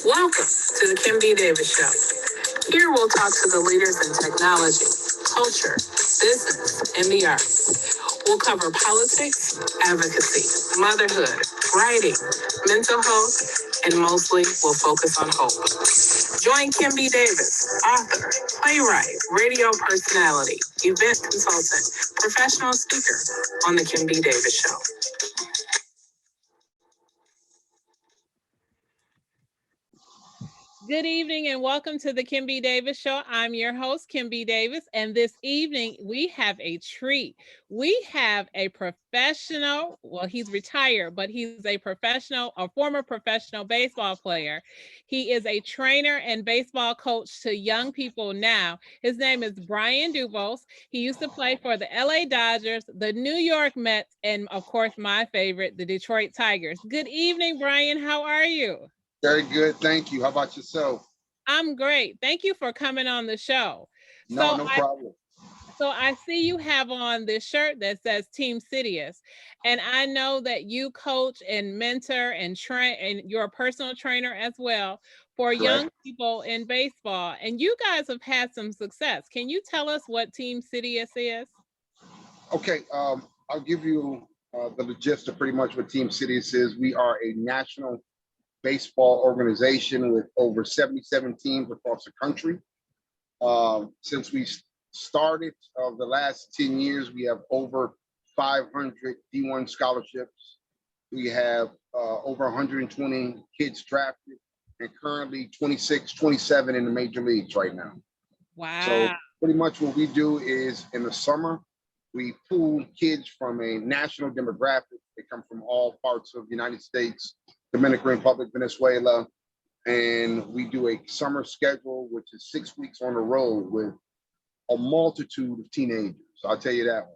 Welcome to the Kim B. Davis Show. Here we'll talk to the leaders in technology, culture, business, and the arts. We'll cover politics, advocacy, motherhood, writing, mental health, and mostly we'll focus on hope. Join Kim B. Davis, author, playwright, radio personality, event consultant, professional speaker on the Kim B. Davis Show. Good evening and welcome to the Kim B. Davis Show. I'm your host, Kim B. Davis, and this evening we have a treat. We have a professional, well, he's retired, but he's a former professional baseball player. He is a trainer and baseball coach to young people now. His name is Brian Dubose. He used to play for the LA Dodgers, the New York Mets, and of course, my favorite, the Detroit Tigers. Good evening, Brian. How are you? Very good, thank you. How about yourself? I'm great. Thank you for coming on the show. No problem. So I see you have on this shirt that says Team Citius, and I know that you coach and mentor and train, and you're a personal trainer as well for Correct. young people in baseball. And you guys have had some success. Can you tell us what Team Citius is? Okay, I'll give you the gist of pretty much what Team Citius is. We are a national baseball organization with over 77 teams across the country. Since we started the last 10 years, we have over 500 D1 scholarships. We have over 120 kids drafted and currently 26, 27 in the major leagues right now. Wow. So pretty much what we do is in the summer, we pool kids from a national demographic. They come from all parts of the United States, Dominican Republic, Venezuela, and we do a summer schedule, which is 6 weeks on the road with a multitude of teenagers. I'll tell you that one.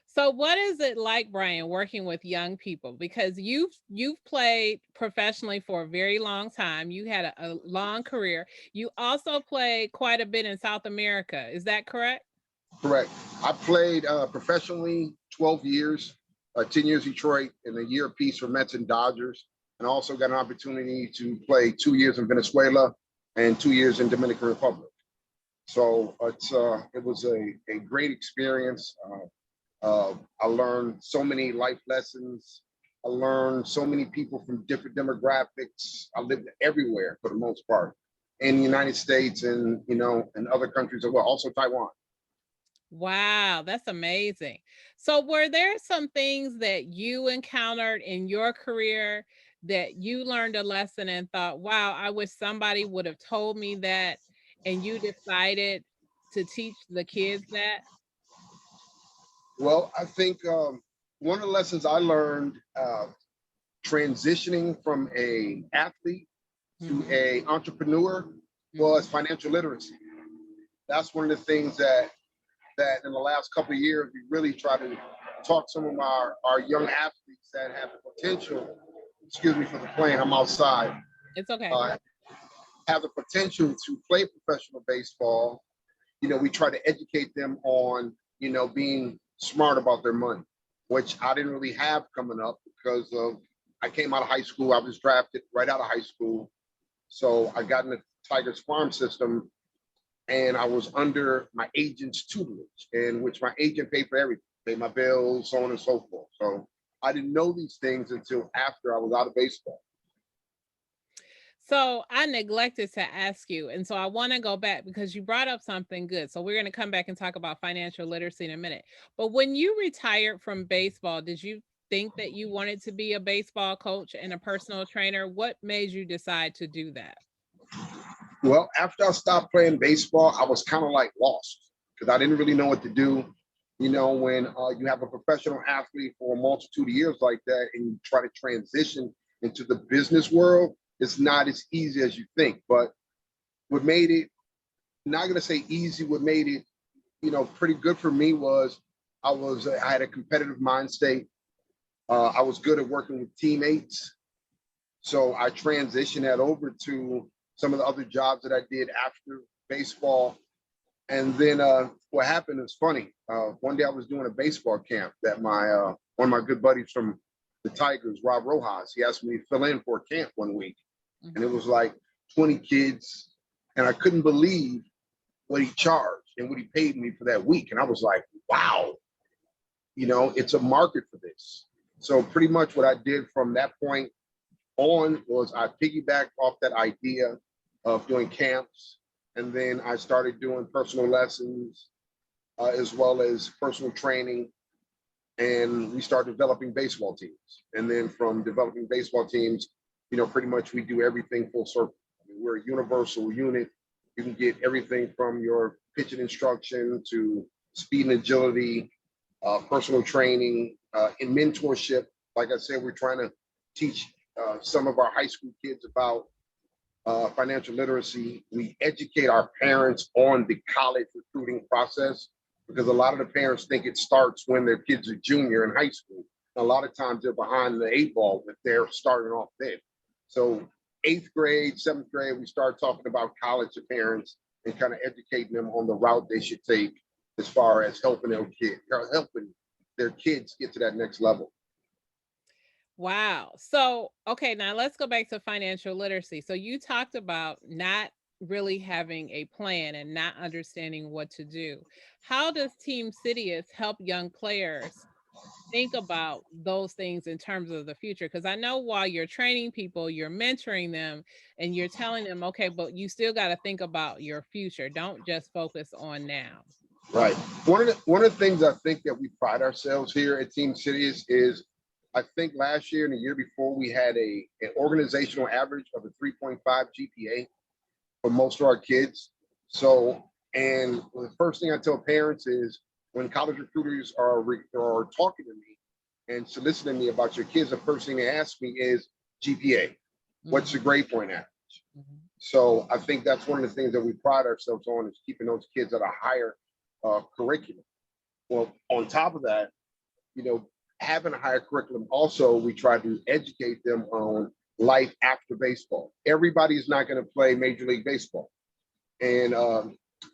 So what is it like, Brian, working with young people? Because you've played professionally for a very long time. You had a long career. You also played quite a bit in South America. Is that correct? Correct. I played professionally 12 years, 10 years Detroit, and a year apiece for Mets and Dodgers. And also got an opportunity to play 2 years in Venezuela and 2 years in Dominican Republic. So it was a great experience. I learned so many life lessons. I learned so many people from different demographics. I lived everywhere for the most part, in the United States and in other countries as well, also Taiwan. Wow, that's amazing. So were there some things that you encountered in your career that you learned a lesson and thought, wow, I wish somebody would have told me that, and you decided to teach the kids that? Well, I think one of the lessons I learned transitioning from a athlete to a entrepreneur was financial literacy. That's one of the things that in the last couple of years we really try to talk some of our young athletes that have the potential. Excuse me for the plane. I'm outside. It's okay. Have the potential to play professional baseball. We try to educate them on being smart about their money, which I didn't really have coming up because I came out of high school. I was drafted right out of high school. So I got in the Tigers farm system and I was under my agent's tutelage, in which my agent paid for everything, paid my bills, so on and so forth. So I didn't know these things until after I was out of baseball. So I neglected to ask you, and so I want to go back because you brought up something good. So we're going to come back and talk about financial literacy in a minute. But when you retired from baseball, did you think that you wanted to be a baseball coach and a personal trainer? What made you decide to do that? Well, after I stopped playing baseball, I was kind of like lost because I didn't really know what to do. When you have a professional athlete for a multitude of years like that and you try to transition into the business world, it's not as easy as you think. But what made it, not going to say easy, what made it, pretty good for me was I had a competitive mind state. I was good at working with teammates. So I transitioned that over to some of the other jobs that I did after baseball. And then what happened is funny. One day I was doing a baseball camp that one of my good buddies from the Tigers, Rob Rojas. He asked me to fill in for a camp one week, and it Mhm. was like 20 kids, and I couldn't believe what he charged and what he paid me for that week. And I was like, wow, it's a market for this. So pretty much what I did from that point on was I piggybacked off that idea of doing camps, and then I started doing personal lessons as well as personal training, and we started developing baseball teams. And then from developing baseball teams, pretty much we do everything full circle. I mean, we're a universal unit. You can get everything from your pitching instruction to speed and agility, personal training, in mentorship. Like I said, we're trying to teach some of our high school kids about financial literacy. We educate our parents on the college recruiting process, because a lot of the parents think it starts when their kids are junior in high school. A lot of times they're behind the 8 ball if they're starting off then. So 8th grade, 7th grade, we start talking about college to parents and kind of educating them on the route they should take as far as helping their kids get to that next level. Wow. So, okay, now let's go back to financial literacy. So you talked about not really having a plan and not understanding what to do. How does Team Citius help young players think about those things in terms of the future? Because I know while you're training people, you're mentoring them and you're telling them, okay, but you still got to think about your future. Don't just focus on now. Right. One of the things I think that we pride ourselves here at Team Citius is, I think last year and the year before, we had an organizational average of a 3.5 GPA for most of our kids. So, and the first thing I tell parents is, when college recruiters are talking to me and soliciting me about your kids, the first thing they ask me is GPA. What's the grade point average? Mhm. So I think that's one of the things that we pride ourselves on, is keeping those kids at a higher curriculum. Well, on top of that, having a higher curriculum, also, we try to educate them on life after baseball. Everybody's not going to play Major League Baseball. And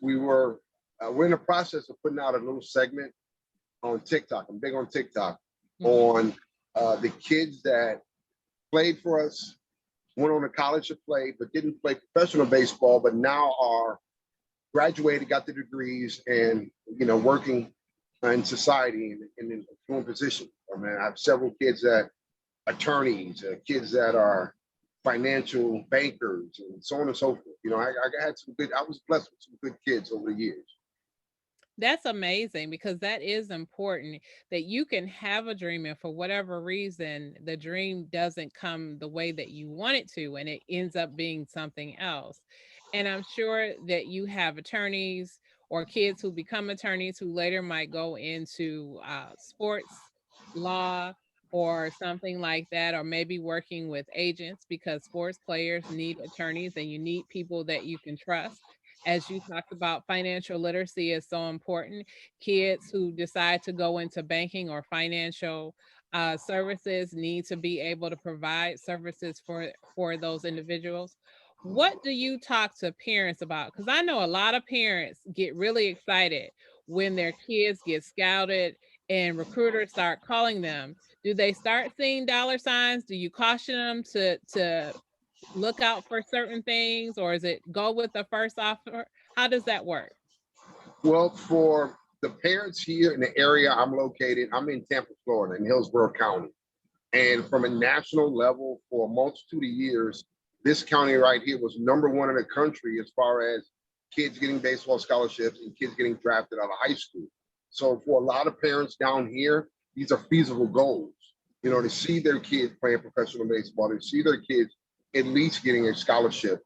we're in the process of putting out a little segment on TikTok. I'm big on TikTok, Mhm. on the kids that played for us, went on to college to play, but didn't play professional baseball, but now are graduated, got the degrees, and working in society in an influential position. I mean, I have several kids that attorneys, kids that are financial bankers, and so on and so forth. I had some good. I was blessed with some good kids over the years. That's amazing, because that is important, that you can have a dream and for whatever reason the dream doesn't come the way that you want it to and it ends up being something else. And I'm sure that you have attorneys or kids who become attorneys who later might go into sports law or something like that, or maybe working with agents, because sports players need attorneys and you need people that you can trust. As you talked about, financial literacy is so important. Kids who decide to go into banking or financial services need to be able to provide services for those individuals. What do you talk to parents about? Because I know a lot of parents get really excited when their kids get scouted and recruiters start calling them. Do they start seeing dollar signs? Do you caution them to look out for certain things, or is it go with the first offer? How does that work? Well, for the parents here in the area I'm located, I'm in Tampa, Florida, in Hillsborough County. And from a national level, for a multitude of years, this county right here was #1 in the country as far as kids getting baseball scholarships and kids getting drafted out of high school. So for a lot of parents down here, these are feasible goals, to see their kids playing professional baseball, to see their kids at least getting a scholarship.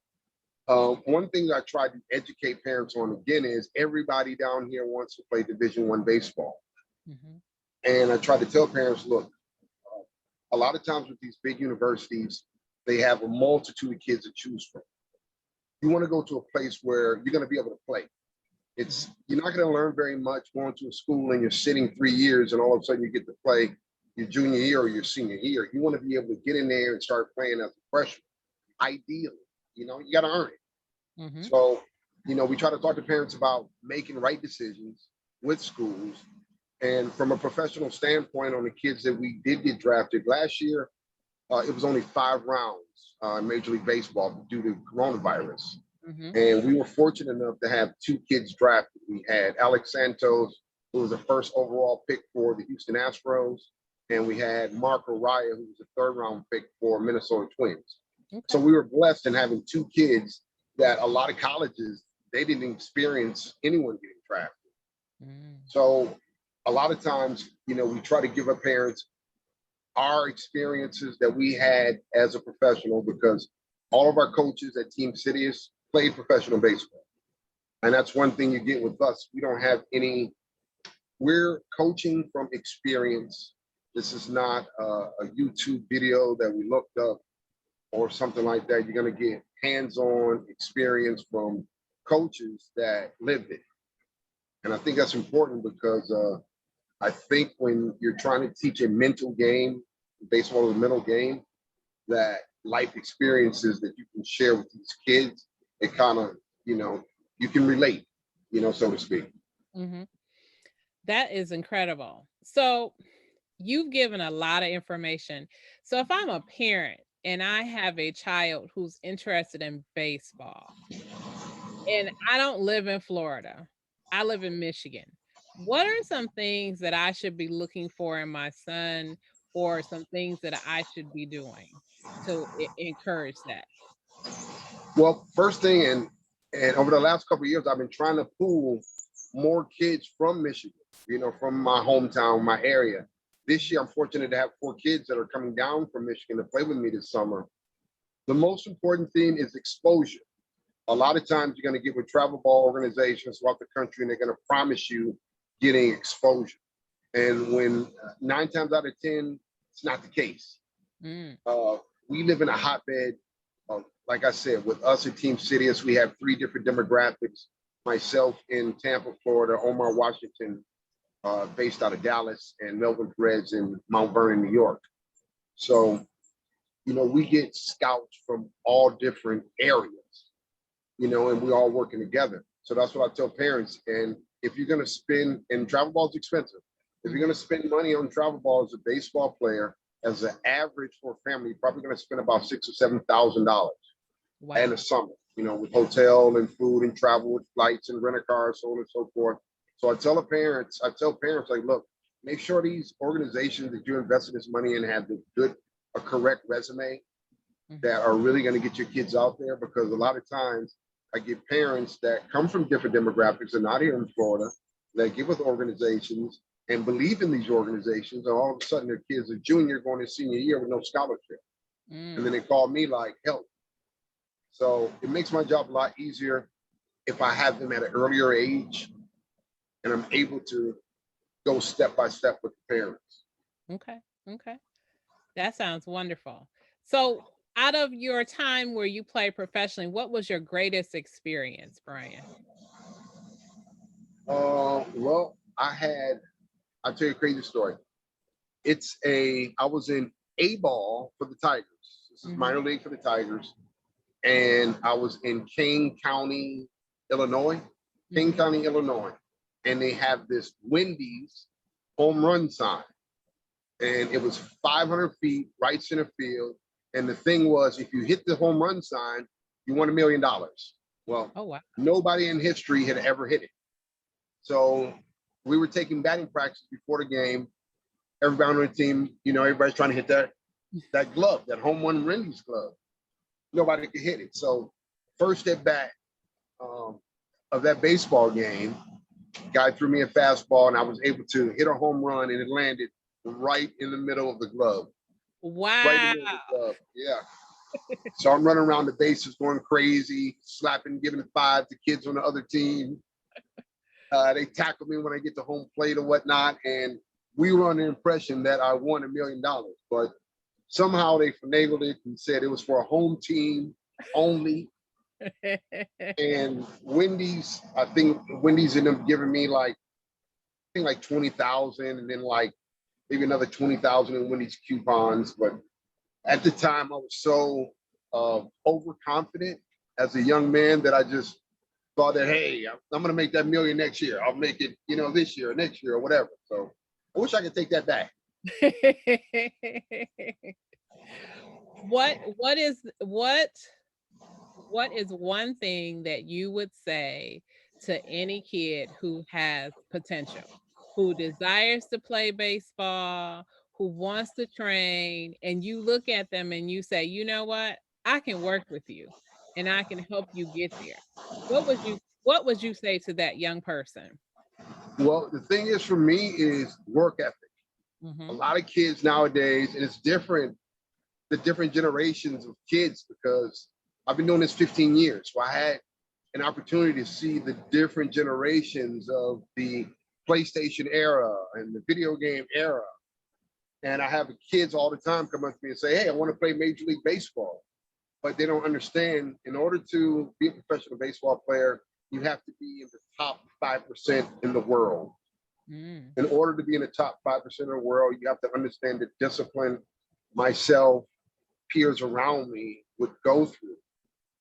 One thing I try to educate parents on, again, is everybody down here wants to play Division I baseball. Mhm. And I try to tell parents, look, a lot of times with these big universities, they have a multitude of kids to choose from. You want to go to a place where you're going to be able to play. You're not going to learn very much going to a school and you're sitting 3 years and all of a sudden you get to play your junior year or your senior year. You want to be able to get in there and start playing as a freshman. Ideally, you got to earn it. Mhm. So, we try to talk to parents about making right decisions with schools And from a professional standpoint on the kids that we did get drafted last year, it was only 5 rounds in Major League Baseball due to coronavirus. And we were fortunate enough to have 2 kids drafted. We had Alex Santos, who was the first overall pick for the Houston Astros, and we had Mark Araya, who was a 3rd-round pick for Minnesota Twins. So we were blessed in having 2 kids that a lot of colleges, they didn't experience anyone getting drafted. So a lot of times, we try to give our parents our experiences that we had as a professional, because all of our coaches at Team Citius played professional baseball. And that's one thing you get with us. We don't have we're coaching from experience. This is not a YouTube video that we looked up or something like that. You're going to get hands-on experience from coaches that lived it. And I think that's important because I think when you're trying to teach a mental game, baseball is a mental game, that life experiences that you can share with these kids, it kind of, you can relate, so to speak. That is incredible. So you've given a lot of information. So if I'm a parent and I have a child who's interested in baseball, and I don't live in Florida, I live in Michigan, what are some things that I should be looking for in my son, or some things that I should be doing to encourage that? Well, first thing, and over the last couple of years, I've been trying to pull more kids from Michigan, from my hometown, my area. This year, I'm fortunate to have 4 kids that are coming down from Michigan to play with me this summer. The most important thing is exposure. A lot of times you're going to get with travel ball organizations throughout the country, and they're going to promise you getting exposure. And when 9 times out of 10, it's not the case. We live in a hotbed. Like I said, with us at Team Citius, we have 3 different demographics. Myself in Tampa, Florida, Omar Washington, based out of Dallas, and Melvin Perez in Mount Vernon, New York. So, we get scouts from all different areas, and we're all working together. So that's what I tell parents. And if you're going to spend, and travel ball is expensive, if you're going to spend money on travel ball as a baseball player, as an average for a family, you're probably going to spend about $6,000 or $7,000 in the summer, with hotel and food and travel with flights and rent a car, so on and so forth. So I tell parents, like, look, make sure these organizations that you invested this money in have a correct resume that are really going to get your kids out there. Because a lot of times I get parents that come from different demographics and not here in Florida that get with organizations and believe in these organizations, and all of a sudden their kids are junior going to senior year with no scholarship. And then they call me like, help. So it makes my job a lot easier if I have them at an earlier age and I'm able to go step by step with the parents. Okay. That sounds wonderful. So out of your time where you played professionally, what was your greatest experience, Brian? Well, I'll tell you a crazy story. I was in A ball for the Tigers. This is minor league for the Tigers. And I was in Kane County, Illinois. And they have this Wendy's home run sign. And it was 500 feet, right center field. And the thing was, if you hit the home run sign, you won $1 million. Well, wow. Nobody in history had ever hit it. So we were taking batting practice before the game. Everybody on the team, everybody's trying to hit that glove, that home run Wendy's glove. Nobody could hit it. So first at bat of that baseball game, guy threw me a fastball and I was able to hit a home run, and it landed right in the middle of the glove. Wow. Right in the middle of the glove. Yeah. So I'm running around the bases going crazy, slapping, giving 5 to kids on the other team. They tackle me when I get to home plate or whatnot. And we were under the impression that I won $1 million, but somehow they finagled it and said it was for a home team only. And Wendy's, I think Wendy's ended up giving me like 20,000, and then like maybe another 20,000 in Wendy's coupons. But at the time I was so overconfident as a young man that I just thought that, hey, I'm going to make that million next year. I'll make it, this year or next year or whatever. So I wish I could take that back. What is one thing that you would say to any kid who has potential, who desires to play baseball, who wants to train, and you look at them and you say, you know what, I can work with you and I can help you get there. What would you say to that young person? Well, the thing is for me is work ethic. A Mm-hmm. lot of kids nowadays, and it's different, the different generations of kids, because I've been doing this 15 years. So I had an opportunity to see the different generations of the PlayStation era and the video game era. And I have kids all the time come up to me and say, hey, I want to play Major League Baseball. But they don't understand, in order to be a professional baseball player, you have to be in the top 5% in the world. Mm. In order to be in the top 5% of the world, you have to understand the discipline myself, peers around me would go through.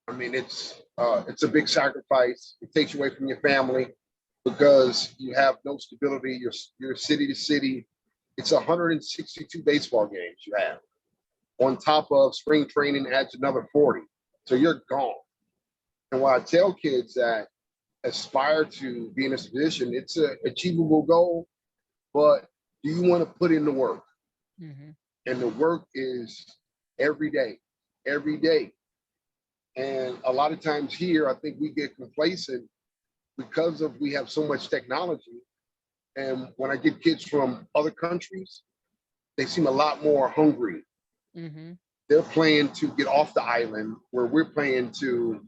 I mean, it's a big sacrifice. It takes you away from your family because you have no stability. You're city to city. It's 162 baseball games you have. On top of spring training adds another 40. So you're gone. And what I tell kids that aspire to be in this position, it's an achievable goal, but do you want to put in the work? Mm-hmm. And the work is every day, every day. And a lot of times here, I think we get complacent because of we have so much technology. And when I get kids from other countries, they seem a lot more hungry. Mm-hmm. They're playing to get off the island where we're playing to,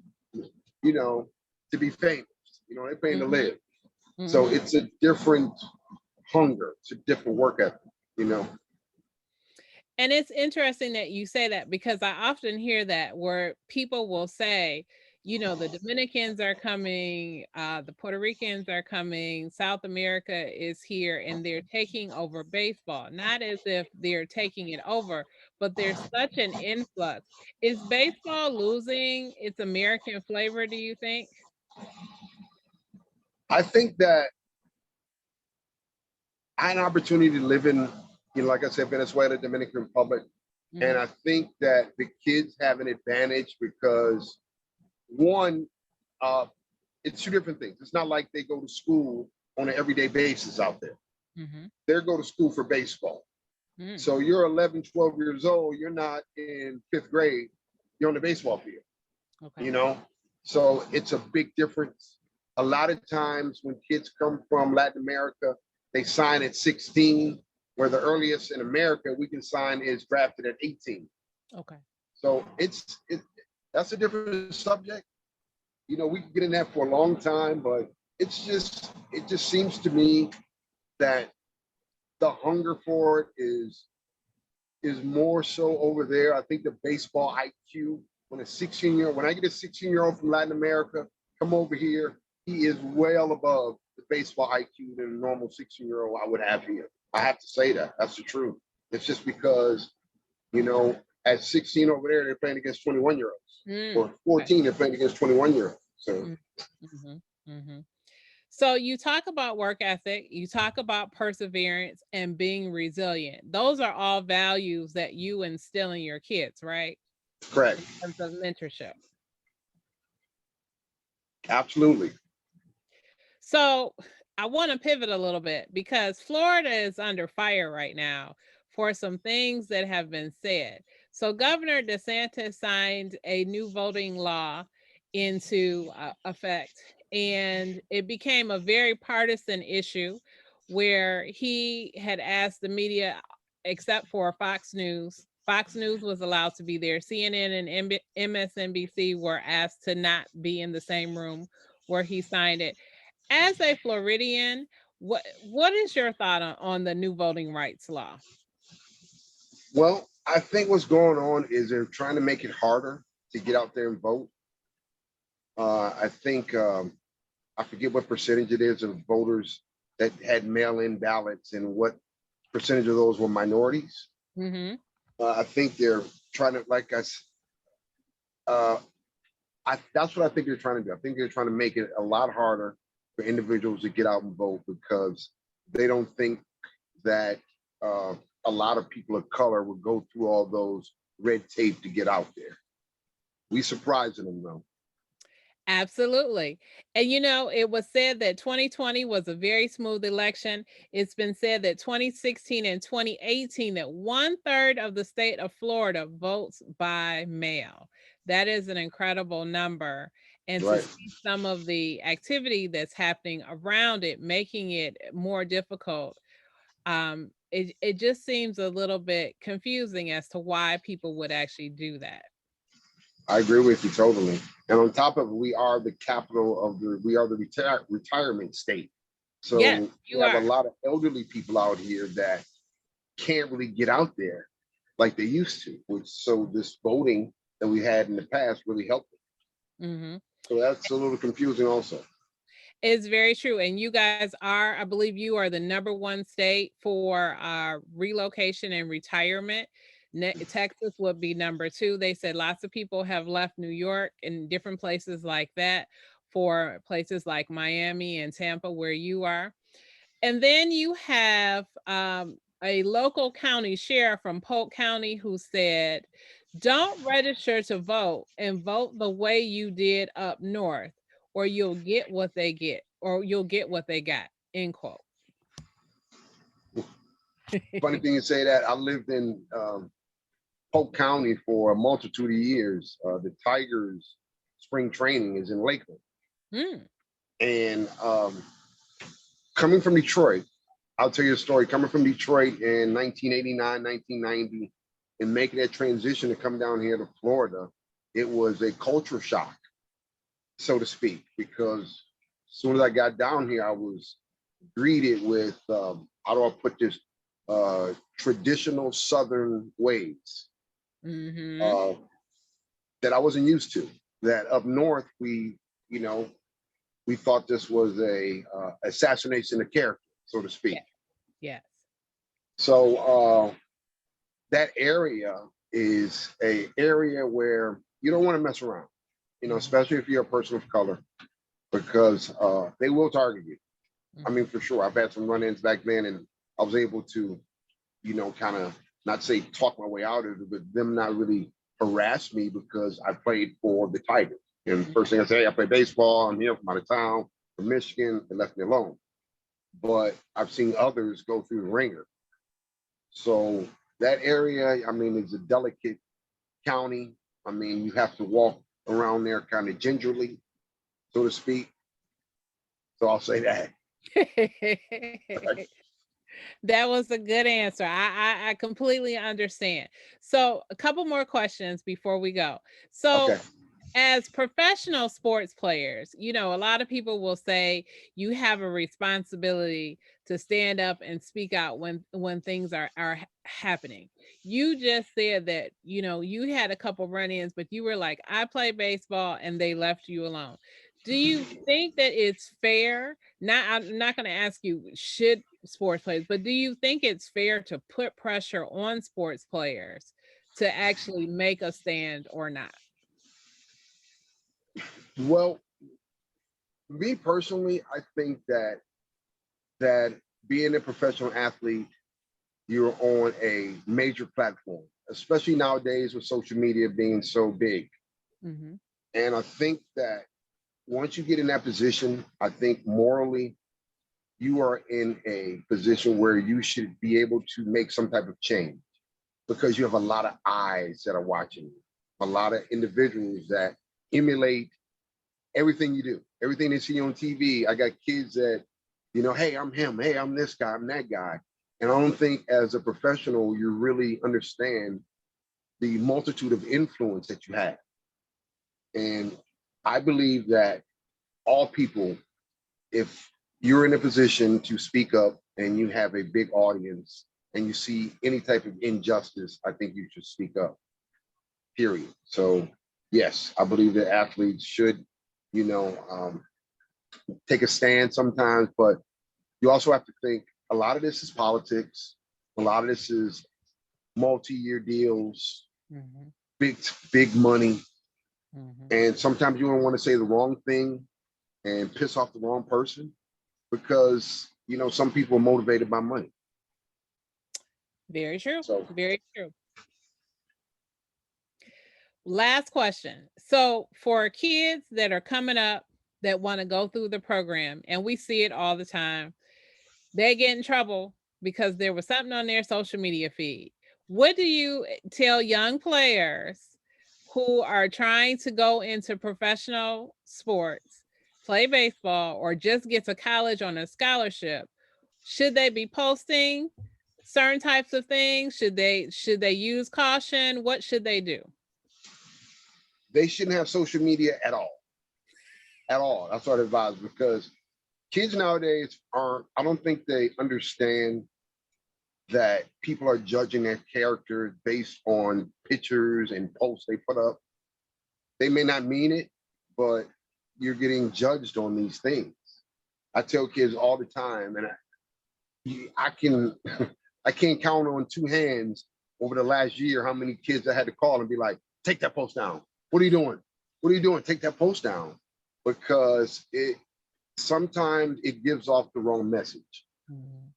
to be famous. They're playing to live. So Mm-hmm. it's a different hunger. It's a different work ethic. And it's interesting that you say that because I often hear that where people will say, the Dominicans are coming, the Puerto Ricans are coming, South America is here, and they're taking over baseball. Not as if they're taking it over, but there's such an influx. Is baseball losing its American flavor, do you think? I think that I had an opportunity to live in, like I said, Venezuela, Dominican Republic. And Mhm. I think that the kids have an advantage because one, uh, it's two different things. It's not like they go to school on an everyday basis out there. Mhm. They go to school for baseball. Mm. So you're 11, 12 years old. You're not in fifth grade. You're on the baseball field, Okay. you know? So it's a big difference. A lot of times when kids come from Latin America, they sign at 16, where the earliest in America we can sign is drafted at 18. Okay. So that's a different subject. We can get in that for a long time, but it just seems to me that the hunger for it is more so over there. I think the baseball IQ, when I get a 16-year-old from Latin America come over here, he is well above the baseball IQ than a normal 16-year-old I would have here. I have to say that. That's the truth. It's just because, at 16 over there, they're playing against 21-year-olds. Mm. Or 14, they're playing against 21-year-olds. So Mm-hmm. Mm-hmm. So you talk about work ethic, you talk about perseverance and being resilient. Those are all values that you instill in your kids, right? correct. In terms of mentorship. Absolutely. So I want to pivot a little bit because Florida is under fire right now for some things that have been said. So Governor DeSantis signed a new voting law into effect, and it became a very partisan issue where he had asked the media, except for Fox News. Fox News was allowed to be there. CNN and MSNBC were asked to not be in the same room where he signed it. As a Floridian, what is your thought on the new voting rights law? Well, I think what's going on is they're trying to make it harder to get out there and vote. I think I forget what percentage it is of voters that had mail-in ballots and what percentage of those were minorities. Mm-hmm. I think they're trying to, uh, That's what I think they're trying to do. I think they're trying to make it a lot harder for individuals to get out and vote because they don't think that a lot of people of color would go through all those red tape to get out there. We surprising them though. Absolutely. And it was said that 2020 was a very smooth election. It's been said that 2016 and 2018 that 1/3 of the state of Florida votes by mail. That is an incredible number. And to Right. see some of the activity that's happening around it, making it more difficult, it just seems a little bit confusing as to why people would actually do that. I agree with you totally. And on top of it, we are the capital of we are the retirement state. So Yes, we you have a are. lot of elderly people out here that can't really get out there like they used to, which so this voting that we had in the past really helped them. Hmm. So that's a little confusing also. It's very true. And you guys are, I believe you are the #1 state for relocation and retirement. Texas would be #2. They said lots of people have left New York and different places like that for places like Miami and Tampa, where you are. And then you have a local county sheriff from Polk County who said, don't register to vote and vote the way you did up north, or you'll get what they get, or you'll get what they got, end quote. Funny thing you say that. I lived in Polk County for a multitude of years. The Tigers spring training is in Lakeland. Mm. And coming from Detroit, I'll tell you a story. Coming from Detroit in 1989, 1990, and making that transition to come down here to Florida, it was a culture shock, so to speak, because as soon as I got down here, I was greeted with, how do I put this, traditional Southern ways that I wasn't used to. That up north, we thought this was a assassination of character, so to speak. Yes. So that area is a area where you don't want to mess around, especially if you're a person of color, because they will target you. I mean, for sure. I've had some run-ins back then, and I was able to, kind of not say talk my way out of it, but them not really harass me because I played for the Tigers. And first thing I say, I play baseball. I'm here from out of town, from Michigan. They left me alone. But I've seen others go through the ringer. So that area, I mean, is a delicate county. I mean, you have to walk around there kind of gingerly, so to speak. So I'll say that. That was a good answer. I completely understand. So a couple more questions before we go. So Okay. as professional sports players, a lot of people will say you have a responsibility to stand up and speak out when things are happening. You just said that, you had a couple run-ins, but you were like, I play baseball and they left you alone. Do you think that it's fair? I'm not going to ask you should sports players, but do you think it's fair to put pressure on sports players to actually make a stand or not? Well, me personally, I think that being a professional athlete, you're on a major platform, especially nowadays with social media being so big. Mm-hmm. And I think that once you get in that position, I think morally, you are in a position where you should be able to make some type of change because you have a lot of eyes that are watching you, a lot of individuals that emulate everything you do, everything they see on TV. I got kids that, hey, I'm him. Hey, I'm this guy. I'm that guy. And I don't think as a professional, you really understand the multitude of influence that you have. And I believe that all people, if you're in a position to speak up and you have a big audience and you see any type of injustice, I think you should speak up, period. So yes, I believe that athletes should, take a stand sometimes, but you also have to think a lot of this is politics. A lot of this is multi-year deals, big money. And sometimes you don't want to say the wrong thing and piss off the wrong person because, you know, some people are motivated by money. Very true. So Very true. Last question. So for kids that are coming up that want to go through the program, and we see it all the time, they get in trouble because there was something on their social media feed. What do you tell young players who are trying to go into professional sports, play baseball, or just get to college on a scholarship? Should they be posting certain types of things? Should they use caution? What should they do? they shouldn't have social media at all. At all. That's what I advise, because kids nowadays I don't think they understand that people are judging their character based on pictures and posts they put up. They may not mean it, but you're getting judged on these things. I tell kids all the time, and I can I can't count on two hands over the last year how many kids I had to call and be like, take that post down. What are you doing? What are you doing? Take that post down. Because sometimes it gives off the wrong message.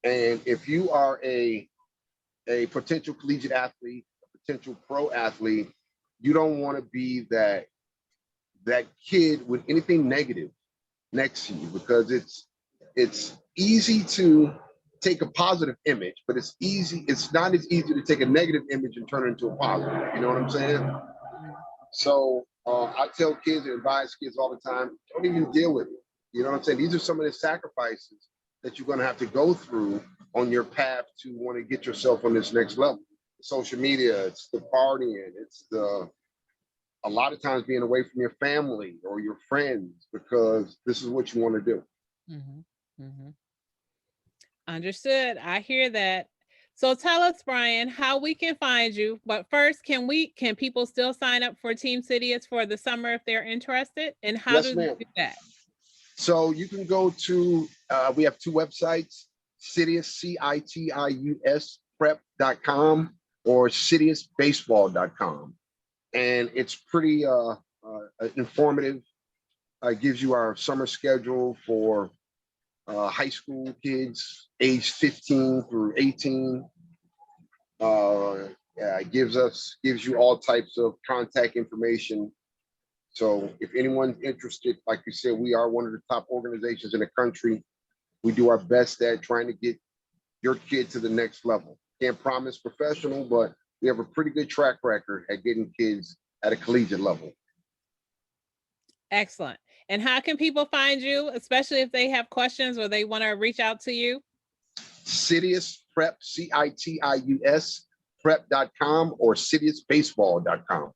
And if you are a potential collegiate athlete, a potential pro athlete, you don't want to be that kid with anything negative next to you, because it's easy to take a positive image, but it's not as easy to take a negative image and turn it into a positive. You know what I'm saying? So I tell kids and advise kids all the time, don't even deal with it. You know what I'm saying? These are some of the sacrifices that you're going to have to go through on your path to want to get yourself on this next level. Social media, it's the partying, it's a lot of times being away from your family or your friends because this is what you want to do. Understood. I hear that. So tell us, Brian, how we can find you. But first, can people still sign up for Team Citius for the summer if they're interested? And how do they do that? So you can go to, we have two websites, Citius, Citius prep.com or citiusbaseball.com. And it's pretty informative. It gives you our summer schedule for high school kids age 15 through 18. It gives you all types of contact information. So if anyone's interested, like you said, we are one of the top organizations in the country. We do our best at trying to get your kid to the next level. Can't promise professional, but we have a pretty good track record at getting kids at a collegiate level. Excellent. And how can people find you, especially if they have questions or they want to reach out to you? Citius Prep, Citius prep.com or citiusbaseball.com.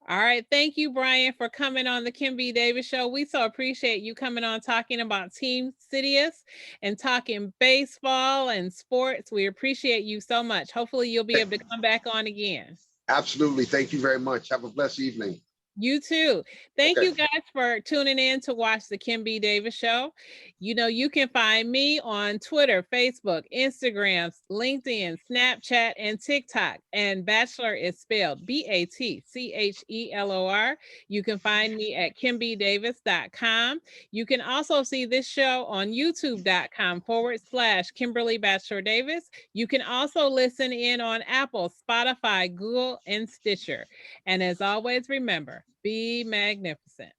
All right. Thank you, Brian, for coming on the Kim B. Davis Show. We so appreciate you coming on talking about Team Citius and talking baseball and sports. We appreciate you so much. Hopefully you'll be able to come back on again. Absolutely. Thank you very much. Have a blessed evening. You too. Thank you guys for tuning in to watch the Kim B. Davis Show. You know, you can find me on Twitter, Facebook, Instagram, LinkedIn, Snapchat, and TikTok. And Bachelor is spelled BATCHELOR. You can find me at KimBDavis.com. You can also see this show on YouTube.com/Kimberly Bachelor Davis. You can also listen in on Apple, Spotify, Google, and Stitcher. And as always, remember, be magnificent.